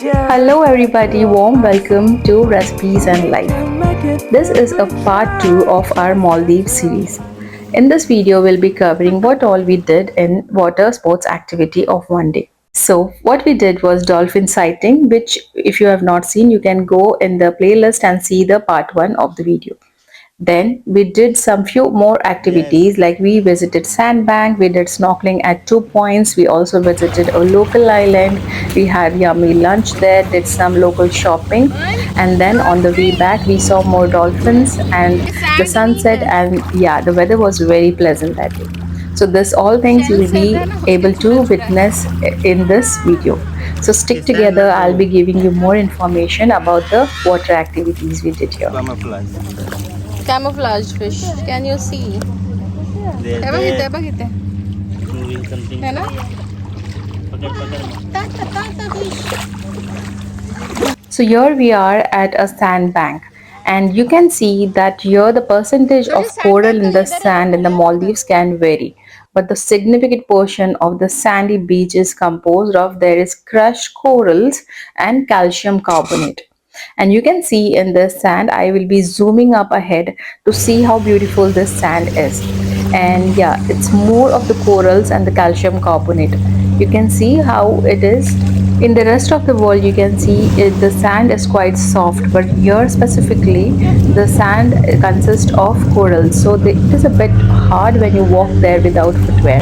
Hello everybody, warm welcome to Recipes and Life. This is a part 2 of our Maldives series. In this video, we'll be covering what all we did in water sports activity of one day. So what we did was dolphin sighting, which if you have not seen, you can go in the playlist and see the part 1 of the video. Then we did some few more activities like we visited sandbank, we did snorkeling at 2 points, we also visited a local island, we had yummy lunch there, did some local shopping, and then on the way back we saw more dolphins and the sunset, and yeah, the weather was very pleasant that day. So this all things you will be able to witness in this video. So stick together, I'll be giving you more information about the water activities we did here. Camouflage fish. Can you see? बघिते है ना? So here we are at a sandbank, and you can see that here the percentage of coral in the sand in the Maldives can vary, but the significant portion of the sandy beach is composed of there is crushed corals and calcium carbonate. And you can see in this sand, I will be zooming up ahead to see how beautiful this sand is. And yeah, it's more of the corals and the calcium carbonate. You can see how it is. In the rest of the world, you can see the sand is quite soft, but here specifically, the sand consists of corals. So it is a bit hard when you walk there without footwear.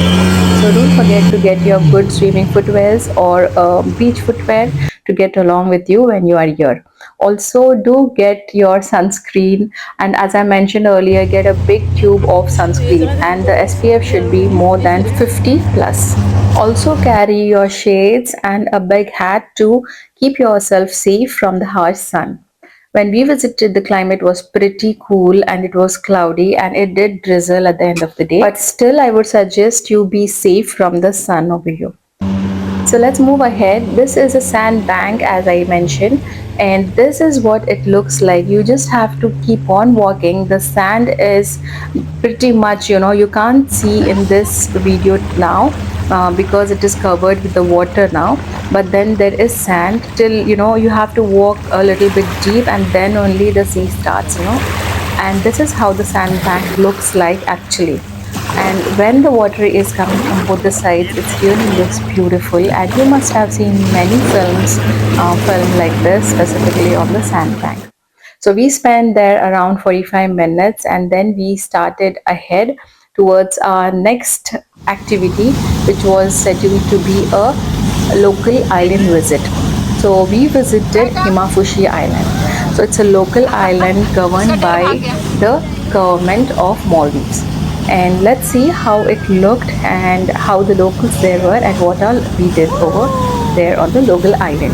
So don't forget to get your good swimming footwears or beach footwear to get along with you when you are here. Also, do get your sunscreen, and as I mentioned earlier, get a big tube of sunscreen, and the SPF should be more than 50 plus. Also carry your shades and a big hat to keep yourself safe from the harsh sun. When we visited, the climate was pretty cool and it was cloudy and it did drizzle at the end of the day. But still, I would suggest you be safe from the sun over here. So let's move ahead. This is a sand bank, as I mentioned, and this is what it looks like. You just have to keep on walking. The sand is pretty much, you can't see in this video now because it is covered with the water now, but then there is sand till, you have to walk a little bit deep and then only the sea starts, and this is how the sand bank looks like actually. And when the water is coming from both the sides, it really looks beautiful, and you must have seen many films filmed like this, specifically on the sandbank. So we spent there around 45 minutes, and then we started ahead towards our next activity, which was scheduled to be a local island visit. So we visited Imakushi Island. So it's a local island governed by the government of Maldives. And let's see how it looked and how the locals there were and what all we did over there on the local island.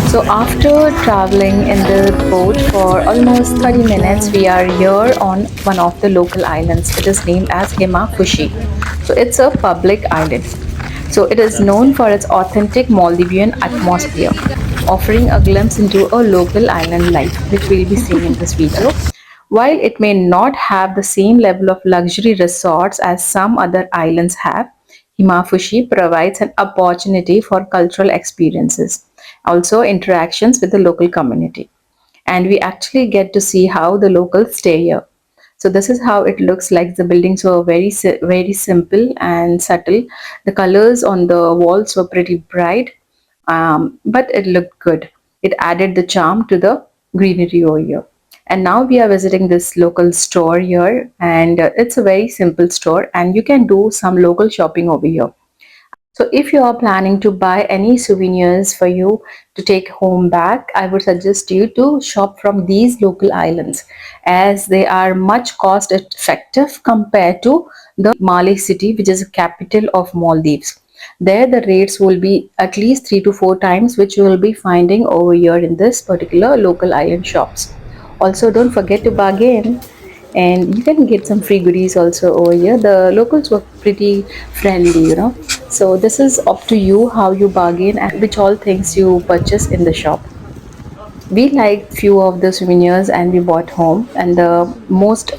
So after traveling in the boat for almost 30 minutes, we are here on one of the local islands. It is named as Imakushi. So it's a public island. So it is known for its authentic Maldivian atmosphere, offering a glimpse into a local island life, which we'll be seeing in this video. While it may not have the same level of luxury resorts as some other islands have, Himafushi provides an opportunity for cultural experiences, also interactions with the local community. And we actually get to see how the locals stay here. So this is how it looks like. The buildings were very simple and subtle. The colors on the walls were pretty bright, but it looked good. It added the charm to the greenery over here. And now we are visiting this local store here, and it's a very simple store, and you can do some local shopping over here. So if you are planning to buy any souvenirs for you to take home back, I would suggest you to shop from these local islands as they are much cost effective compared to the Mali city, which is the capital of Maldives. There the rates will be at least 3 to 4 times which you will be finding over here in this particular local island shops. Also, don't forget to bargain, and you can get some free goodies also over here. The locals were pretty friendly. So this is up to you how you bargain and which all things you purchase in the shop. We liked few of the souvenirs and we bought home, and the most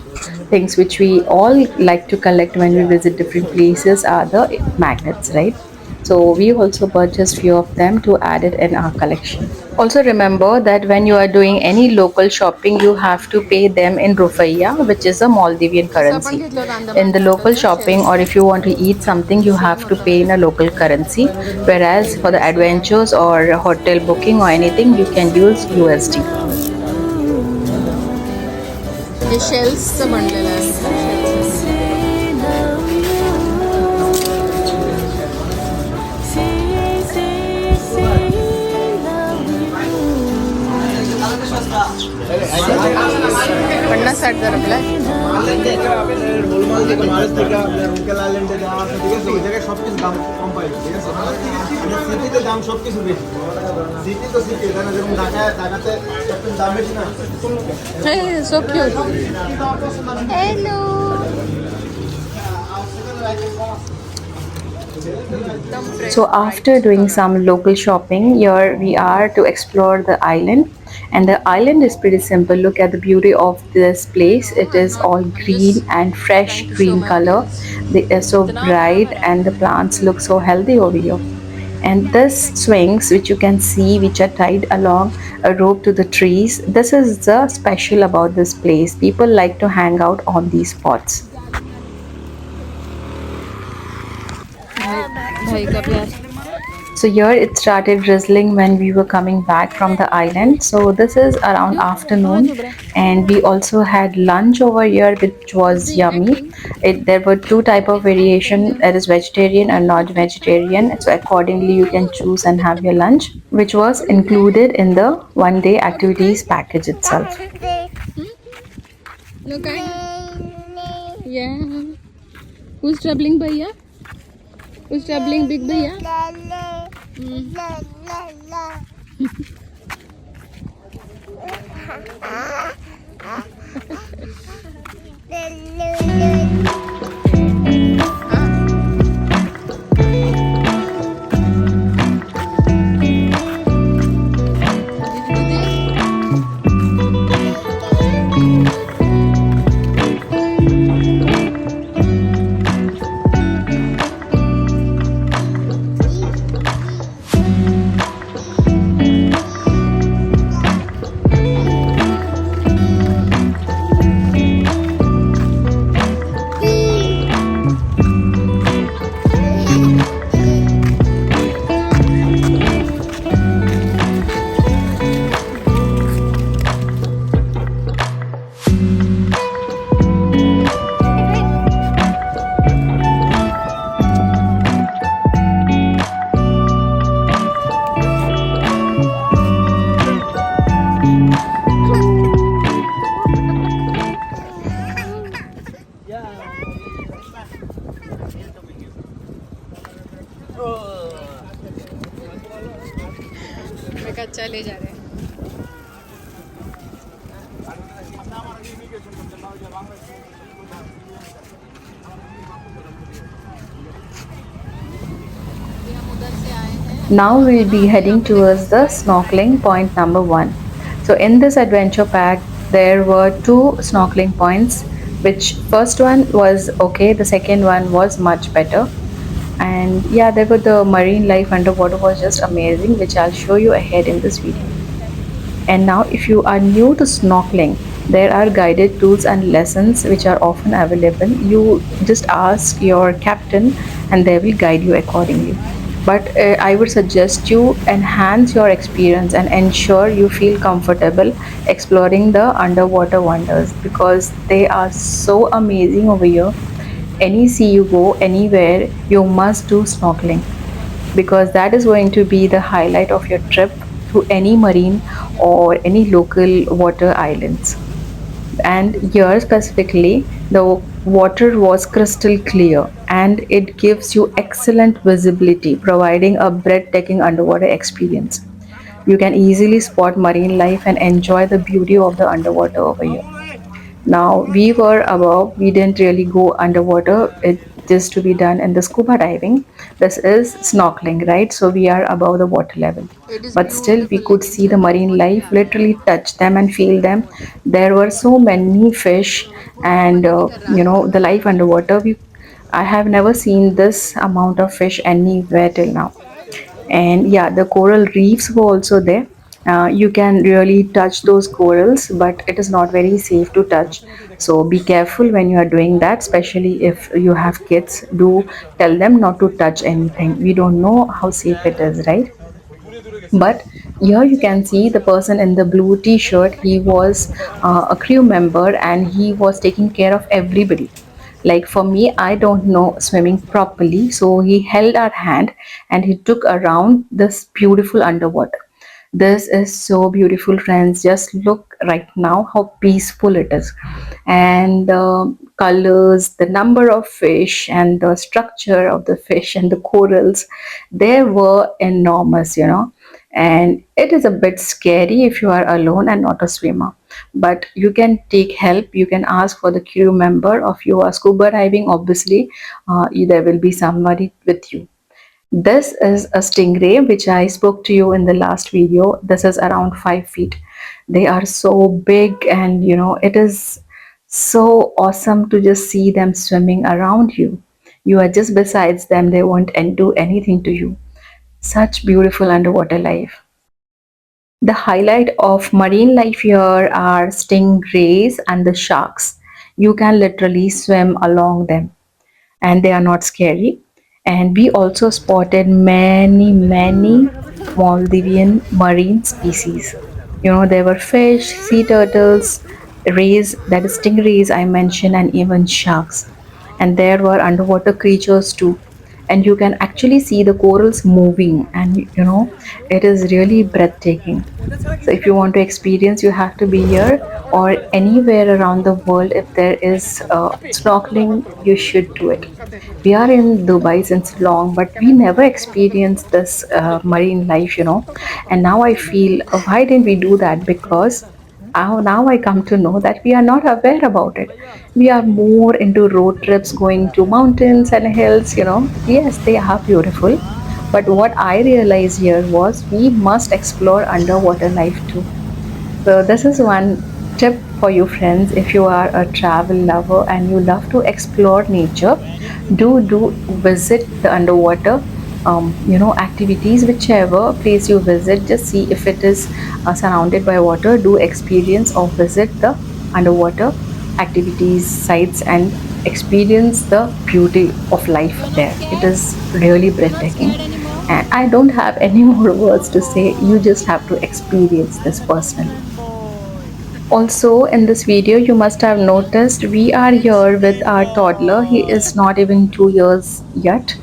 things which we all like to collect when we visit different places are the magnets, right? So we also purchased few of them to add it in our collection. Also remember that when you are doing any local shopping, you have to pay them in rupiah, which is a Maldivian currency. In the local shopping, or if you want to eat something, you have to pay in a local currency. Whereas for the adventures or hotel booking or anything, you can use USD. हे शेल्सचं बनलेलं आहे. पन्नास 60 रुपये so cute hello So after doing some local shopping, here we are to explore the island. And the island is pretty simple. Look at the beauty of this place. It is all green and fresh thank you so green color. Much They are so bright and the plants look so healthy over here. And this swings, which you can see, which are tied along a rope to the trees. This is the special about this place. People like to hang out on these spots. भाई का प्यार So here it started drizzling when we were coming back from the island. So this is around कहाँ afternoon, चुभ रहा है and we also had lunch over here, which was yummy. Acting There were two type of variation, that is vegetarian and not vegetarian. So accordingly you can choose and have your lunch, which was included in the 1 day activities package itself. look at yeah who's troubling भैया who's troubling big भैया मैं अच्छा ले जा रहे हैं Now we'll be heading towards the snorkeling point number 1. So in this adventure pack, there were two snorkeling points, which first one was okay, the second one was much better. And yeah, there were the marine life underwater was just amazing, which I'll show you ahead in this video. And now if you are new to snorkeling, There are guided tours and lessons which are often available. You just ask your captain and they will guide you accordingly. But I would suggest you enhance your experience and ensure you feel comfortable exploring the underwater wonders because they are so amazing over here. Any sea you go, anywhere, you must do snorkeling because that is going to be the highlight of your trip to any marine or any local water islands. And here specifically, the water was crystal clear and it gives you excellent visibility, providing a breathtaking underwater experience. You can easily spot marine life and enjoy the beauty of the underwater over here. Now we were above, we didn't really go underwater. It just to be done in the scuba diving. This is snorkeling, right? So we are above the water level. It is But still we beautiful, could लेकिन see the ठंडी marine बहुत है life, यहाँ पे. literally touch them and feel them. There were so many fish and the life underwater. I have never seen this amount of fish anywhere till now. And yeah, the coral reefs were also there. You can really touch those corals, but it is not very safe to touch, so be careful when you are doing that, especially if you have kids. Do tell them not to touch anything. We don't know how safe it is, right? But here you can see the person in the blue t-shirt. He was a crew member and he was taking care of everybody. Like for me, I don't know swimming properly, so he held our hand and he took around this beautiful underwater. This is so beautiful, friends. Just look right now how peaceful it is. And colors, the number of fish, and the structure of the fish and the corals, they were enormous. And it is a bit scary if you are alone and not a swimmer. But you can take help. You can ask for the crew member. If you are scuba diving, obviously, there will be somebody with you. This is a stingray which I spoke to you in the last video. This is around 5 feet. They are so big, and it is so awesome to just see them swimming around you. You are just besides them, they won't do anything to you. Such beautiful underwater life. The highlight of marine life here are stingrays and the sharks. You can literally swim along them and they are not scary. And we also spotted many, many Maldivian marine species. There were fish, sea turtles, rays, that is stingrays I mentioned, and even sharks. And there were underwater creatures too. And you can actually see the corals moving, and it is really breathtaking. So if you want to experience, you have to be here or anywhere around the world. If there is snorkeling, you should do it. We are in Dubai since long, but we never experienced this marine life. And now I feel, why didn't we do that? Because now I come to know that we are not aware about it. We are more into road trips, going to mountains and hills. Yes, they are beautiful. But what I realized here was we must explore underwater life too. So this is one tip for you, friends. If you are a travel lover and you love to explore nature, do visit the underwater activities. Whichever place you visit, just see if it is surrounded by water. Do experience or visit the underwater activities sites and experience the beauty of life You're not there. It scared? is really You're not breathtaking. scared anymore? And I don't have any more words to say. You just have to experience this personally. Also, in this video, you must have noticed we are here with our toddler. He is not even 2 years yet,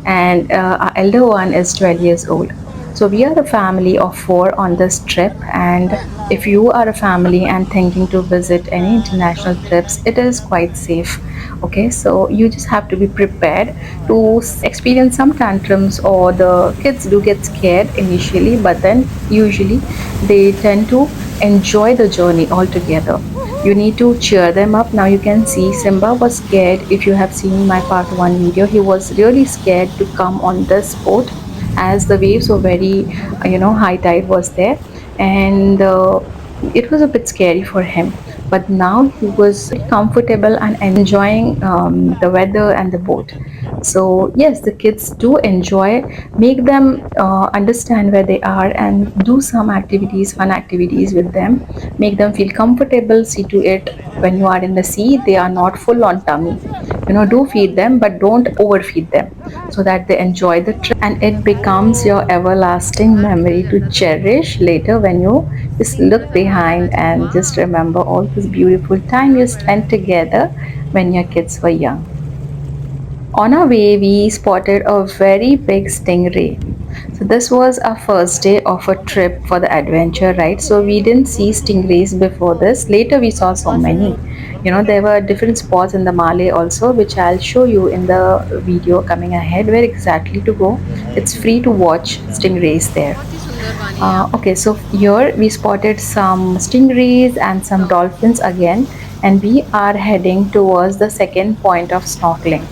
and our elder one is 12 years old. So, we are a family of four on this trip. And if you are a family and thinking to visit any international trips, it is quite safe. Okay, so you just have to be prepared to experience some tantrums, or the kids do get scared initially, but then usually they tend to enjoy the journey altogether. You need to cheer them up. Now you can see Simba was scared. If you have seen my part 1 video, he was really scared to come on this boat as the waves were very, high tide was there, and it was a bit scary for him. but now he was very comfortable and enjoying the weather and the boat. So yes, the kids do enjoy. Make them understand where they are and do some activities, fun activities with them. Make them feel comfortable. See to it when you are in the sea, they are not full on tummy. Do feed them, but don't overfeed them, so that they enjoy the trip and it becomes your everlasting memory to cherish later when you just look behind and just remember all this beautiful time you spent together when your kids were young. On our way, we spotted a very big stingray. So this was our first day of a trip for the adventure, right? So we didn't see stingrays before this. Later we saw so many. There were different spots in the Malay also, which I'll show you in the video coming ahead where exactly to go. It's free to watch stingrays there. बहुत ही सुंदर पानी है यहाँ पे Okay, so here we spotted some stingrays and some dolphins again, and we are heading towards the second point of snorkeling.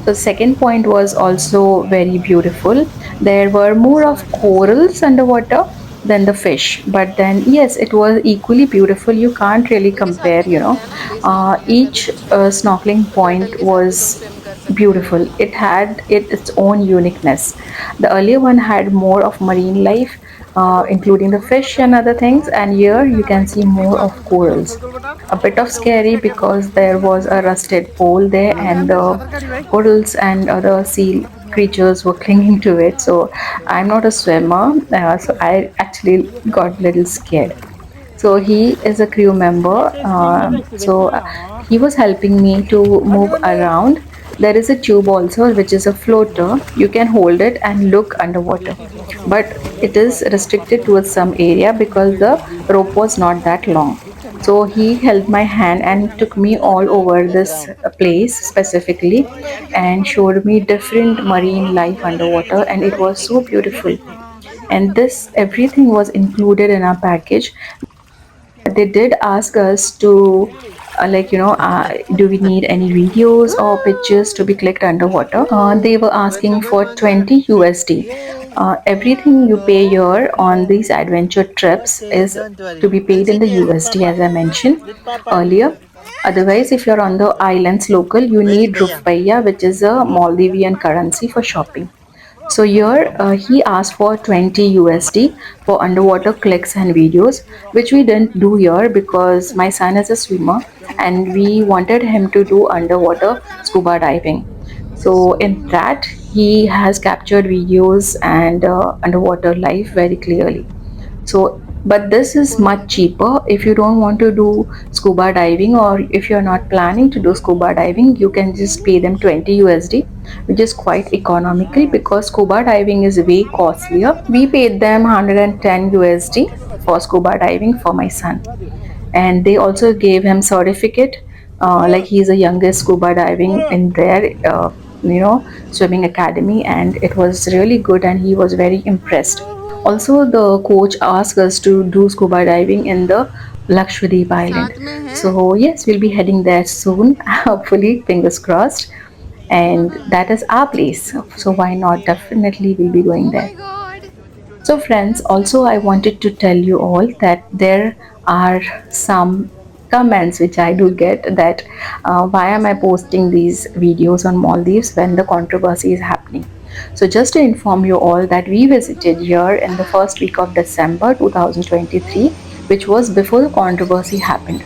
The second point was also very beautiful. There were more of corals underwater than the fish, but then yes, it was equally beautiful. You can't really उनके साथ compare. ही खेलते हैं ना day snorkelling में Each snorkeling turtle point के साथ भी लोग was स्विम कर सकते हैं beautiful. It had its own uniqueness. The earlier one had more of marine life, including the fish and other things, and here you can see more of corals. A bit of scary because there was a rusted pole there, and the corals and other sea creatures were clinging to it. So I'm not a swimmer, so I actually got a little scared. So he is a crew member. He was helping me to move around. There is a tube also, which is a floater. You can hold it and look underwater, but it is restricted towards some area because the rope was not that long. So he held my hand and took me all over this place specifically and showed me different marine life underwater, and it was so beautiful. And this everything was included in our package. They did ask us to do we need any videos or pictures to be clicked underwater. They were asking for 20 USD. Everything you pay here on these adventure trips is to be paid in the USD, as I mentioned earlier. Otherwise, if you're on the islands local, you need rupiah, which is a Maldivian currency for shopping. So here he asked for 20 USD for underwater clicks and videos, which we didn't do here because my son is a swimmer and we wanted him to do underwater scuba diving. So in that he has captured videos and underwater life very clearly. So, but this is much cheaper if you don't want to do scuba diving, or if you're not planning to do scuba diving, you can just pay them 20 USD, which is quite economical because scuba diving is way costlier. We paid them 110 USD for scuba diving for my son, and they also gave him certificate, like he's the youngest scuba diving in their swimming academy, and it was really good and he was very impressed. Also, the coach asked us to do scuba diving in the Lakshadweep Island. साथ में है So yes, we'll be heading there soon. Hopefully, fingers crossed. And that is our place. So why not? Definitely, we'll be going oh there. My god So, friends, also I wanted to tell you all that there are some comments which I do get that why am I posting these videos on Maldives when the controversy is happening. So, just to inform you all that we visited here in the first week of December 2023, which was before the controversy happened,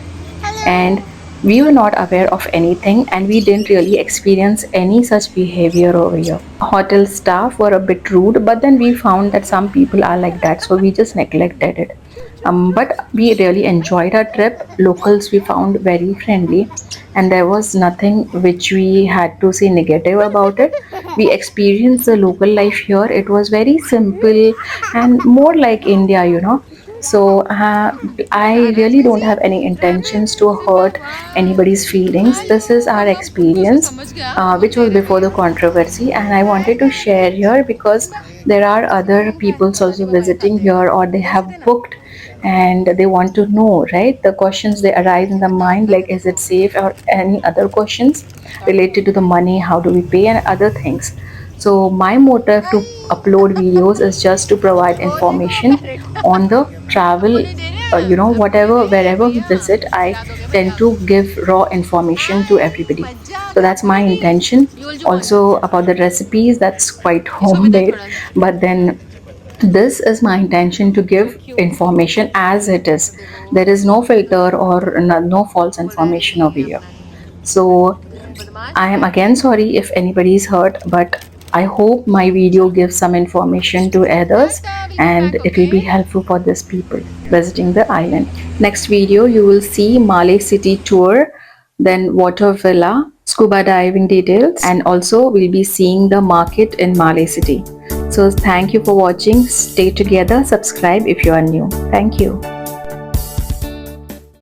and we were not aware of anything and we didn't really experience any such behavior over here. Hotel staff were a bit rude, but then we found that some people are like that, so we just neglected it. But we really enjoyed our trip. Locals we found very friendly, and there was nothing which we had to say negative about it. We experienced the local life here. It was very simple and more like India. So I really don't have any intentions to hurt anybody's feelings. This is our तो उसको experience, समझ गया वो which was मेरे before लिए the controversy, and I wanted to share here because there are other peoples also दादी पापा visiting खाते हैं here, or they भेज have देना booked and they want to know, right? The questions they arise in the mind, like is it safe, or any other questions related to the money, how do we pay, and other things. So my motive to upload videos is just to provide information on the travel, whatever, wherever we visit, I tend to give raw information to everybody. So that's my intention. Also about the recipes, that's quite homemade, but then this is my intention to give information as it is. There is no filter or no false information over here. So I am again sorry if anybody is hurt, but I hope my video gives some information to others and it will be helpful for these people visiting the island. Next video you will see Malay City tour, then water villa, scuba diving details, and also we'll be seeing the market in Malay City. So thank you for watching. Stay together, subscribe if you are new. Thank you.